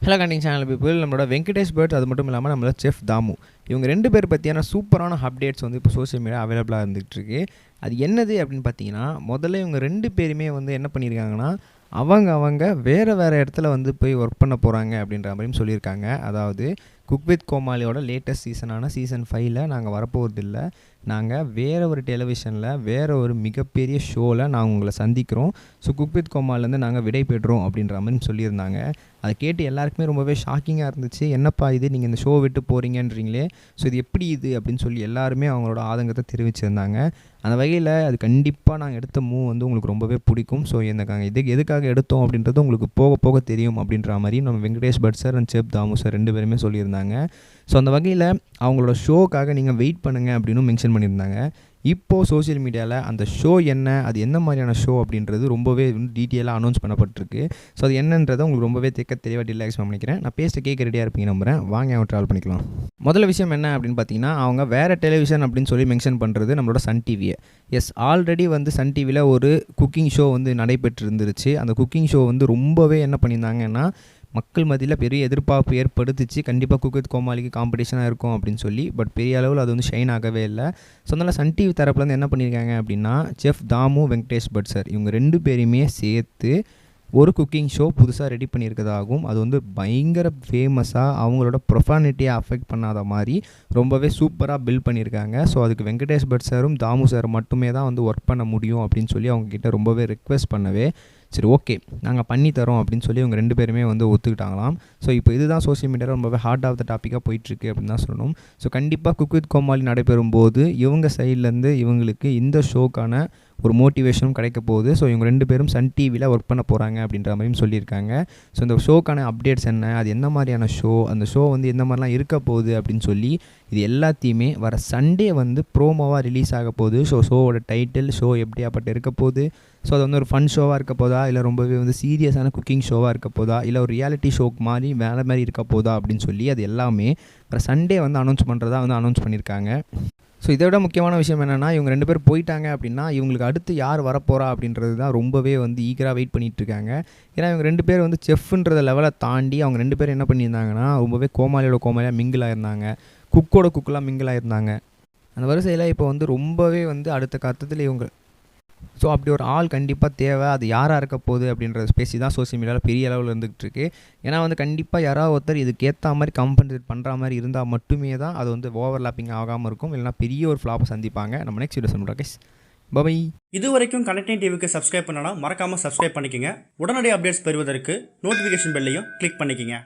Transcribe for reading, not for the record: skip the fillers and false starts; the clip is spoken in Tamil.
ஹலோ கண்டிங் சேனல் பீப்புள், நம்மளோட வெங்கடேஷ் பட் அது மட்டும் இல்லாமல் நம்மளோட செஃப் தாமு, இவங்க 2 பேர் பற்றியான சூப்பரான அப்டேட்ஸ் வந்து இப்போ சோஷியல் மீடியா அவைலபிளாக இருந்துகிட்ருக்கு. அது என்னது அப்படின்னு பார்த்தீங்கன்னா, முதல்ல இவங்க 2 பேருமே வந்து என்ன பண்ணியிருக்காங்கன்னா, அவங்க வேறு இடத்துல வந்து போய் ஒர்க் பண்ண போகிறாங்க அப்படின்ற மாதிரியும் சொல்லியிருக்காங்க. அதாவது குக் வித் கோமாளியோட லேட்டஸ்ட் சீசனான சீசன் 5ல் நாங்கள் வரப்போகிறதில்ல, நாங்கள் வேறு ஒரு டெலிவிஷனில் வேறு ஒரு மிகப்பெரிய ஷோவில் நாங்கள் உங்களை சந்திக்கிறோம். ஸோ குக் வித் கோமாளிலேருந்து நாங்கள் விடை பெற்றோம் அப்படின்ற மாதிரி சொல்லியிருந்தாங்க. அதை கேட்டு எல்லாருக்குமே ரொம்பவே ஷாக்கிங்காக இருந்துச்சு. என்னப்பா இது, நீங்கள் இந்த ஷோ விட்டு போகிறீங்கன்றீங்களே, ஸோ இது எப்படி இது அப்படின்னு சொல்லி எல்லாருமே அவங்களோட ஆதங்கத்தை தெரிவிச்சிருந்தாங்க. அந்த வகையில் அது கண்டிப்பாக நாங்கள் எடுத்த மூவ் வந்து உங்களுக்கு ரொம்பவே பிடிக்கும். ஸோ எதுக்காக எடுத்தோம் அப்படின்றது உங்களுக்கு போக போக தெரியும் அப்படின்ற மாதிரி நம்ம Venkatesh Bhat sir and chef Damu sir 2 பேருமே சொல்லியிருந்தாங்க. ஸோ அந்த வகையில் அவங்களோட ஷோக்காக நீங்கள் வெயிட் பண்ணுங்கள் அப்படின்னு மென்ஷன் பண்ணியிருந்தாங்க. இப்போது சோஷியல் மீடியாவில் அந்த ஷோ என்ன, அது என்ன மாதிரியான ஷோ அப்படின்றது ரொம்பவே டீட்டெயிலாக அனௌன்ஸ் பண்ணப்பட்டிருக்கு. ஸோ அது என்னன்றதை உங்களுக்கு ரொம்பவே தெளிவாக ரிலாக்ஸ் நினைக்கிறேன். நான் பேச கேட்க ரெடியாக இருப்பீங்க நம்புகிறேன். வாங்க அவங்க ட்ராவல் பண்ணிக்கலாம். முதல்ல விஷயம் என்ன அப்படின்னு பார்த்தீங்கன்னா, அவங்க வேறு டெலிவிஷன் அப்படின்னு சொல்லி மென்ஷன் பண்ணுறது நம்மளோட சன் டிவியை. எஸ், ஆல்ரெடி வந்து சன் டிவியில் ஒரு குக்கிங் ஷோ வந்து நடைபெற்று இருந்துருச்சு. அந்த குக்கிங் ஷோ வந்து ரொம்பவே என்ன பண்ணியிருந்தாங்கன்னா, மக்கள் மத்தியில் பெரிய எதிர்பார்ப்பு ஏற்படுத்திச்சு. கண்டிப்பாக குக் வித் கோமாளிக்கு காம்படிஷனாக இருக்கும் அப்படின்னு சொல்லி. பட் பெரிய அளவில் அது வந்து ஷைன் ஆகவே இல்லை. ஸோ அதனால் சன் டிவி தரப்புலேருந்து என்ன பண்ணியிருக்காங்க அப்படின்னா, செஃப் தாமு, வெங்கடேஷ் பட் சார் இவங்க 2 பேரையுமே சேர்த்து ஒரு குக்கிங் ஷோ புதுசாக ரெடி பண்ணியிருக்கதாகவும், அது வந்து பயங்கர ஃபேமஸாக அவங்களோட ப்ரொஃபானிட்டியை அஃபெக்ட் பண்ணாத மாதிரி ரொம்பவே சூப்பராக பில்ட் பண்ணியிருக்காங்க. ஸோ அதுக்கு வெங்கடேஷ் பட் சாரும் தாமு சார் மட்டுமே தான் வந்து ஒர்க் பண்ண முடியும் அப்படின்னு சொல்லி அவங்கக்கிட்ட ரொம்பவே ரிக்வெஸ்ட் பண்ணவே, சரி ஓகே நாங்கள் பண்ணித்தரோம் அப்படின்னு சொல்லி இவங்க 2 பேருமே வந்து ஒத்துக்கிட்டாங்களாம். ஸோ இப்போ இதுதான் சோஷியல் மீடியாவில் ரொம்பவே ஹார்ட் ஆஃப் த டாப்பிக்காக போயிட்டுருக்கு அப்படின்னு தான் சொல்லணும். ஸோ கண்டிப்பாக குக் வித் கோமாளி நடைபெறும் போது இவங்க சைட்லேருந்து இவங்களுக்கு இந்த ஷோக்கான ஒரு மோட்டிவேஷனும் கிடைக்க போகுது. ஸோ இவங்க 2 பேரும் சன் டிவியில் ஒர்க் பண்ண போகிறாங்க அப்படின்ற மாதிரியும் சொல்லியிருக்காங்க. ஸோ இந்த ஷோக்கான அப்டேட்ஸ் என்ன, அது என்ன மாதிரியான ஷோ, அந்த ஷோ வந்து எந்த மாதிரிலாம் இருக்க போகுது அப்படின்னு சொல்லி இது எல்லாத்தையுமே வர சண்டே வந்து ப்ரோமோவாக ரிலீஸ் ஆக போகுது. ஸோ ஷோவோட டைட்டில், ஷோ எப்படியாப்பட்ட இருக்க போகுது, ஸோ அது வந்து ஒரு ஃபன் ஷோவாக இருக்க போதா, இல்லை ரொம்பவே வந்து சீரியஸான குக்கிங் ஷோவாக இருக்க போதா, இல்லை ஒரு ரியாலிட்டி ஷோக்கு மாதிரி வேறு மாதிரி இருக்க போதா அப்படின்னு சொல்லி அது எல்லாமே வர சண்டே வந்து அனௌன்ஸ் பண்ணுறதா வந்து அனௌன்ஸ் பண்ணியிருக்காங்க. ஸோ இதை விட முக்கியமான விஷயம் என்னென்னா, இவங்க 2 பேர் போயிட்டாங்க அப்படின்னா இவங்களுக்கு அடுத்து யார் வரப்போகிறா அப்படின்றது தான் ரொம்பவே வந்து ஈகராக வெயிட் பண்ணிகிட்ருக்காங்க. ஏன்னா இவங்க 2 பேர் வந்து செஃப்ன்ற லெவலை தாண்டி அவங்க 2 பேர் என்ன பண்ணியிருந்தாங்கன்னா, ரொம்பவே கோமாளியாக மிங்கிள் ஆயிருந்தாங்க, குக்கோட குக்கெலாம் மிங்கிள் ஆயிருந்தாங்க. அந்த வரிசையில் இப்போ வந்து ரொம்பவே வந்து அடுத்த கட்டத்தில் இவங்க, ஸோ அப்படி ஒரு ஆள் கண்டிப்பாக தேவை. அது யாராக இருக்க போகுது அப்படின்றத பேசி தான் சோஷியல் மீடியாவில் பெரிய அளவில் இருந்துகிட்டு இருக்கு. ஏன்னா வந்து கண்டிப்பாக யாராவது ஒருத்தர் இதுக்கு ஏற்ற மாதிரி கம்பன்சேட் பண்ணுற மாதிரி இருந்தால் மட்டுமே தான் அது வந்து ஓவர்லாப்பிங் ஆகாமல் இருக்கும். இல்லைனா பெரிய ஒரு ஃப்ளாப்பை சந்திப்பாங்க. நம்ம நெக்ஸ்ட் வீடியோ சொல்கிறோம் கைஸ், பை. இது வரைக்கும் கனெக்டிங் டிவிக்கு சப்ஸ்கிரைப் பண்ணனா மறக்காமல் சப்ஸ்கிரைப் பண்ணிக்கங்க. உடனடி அப்டேட்ஸ் பெறுவதற்கு நோட்டிஃபிகேஷன் பெல்லையும் கிளிக் பண்ணிக்கங்க.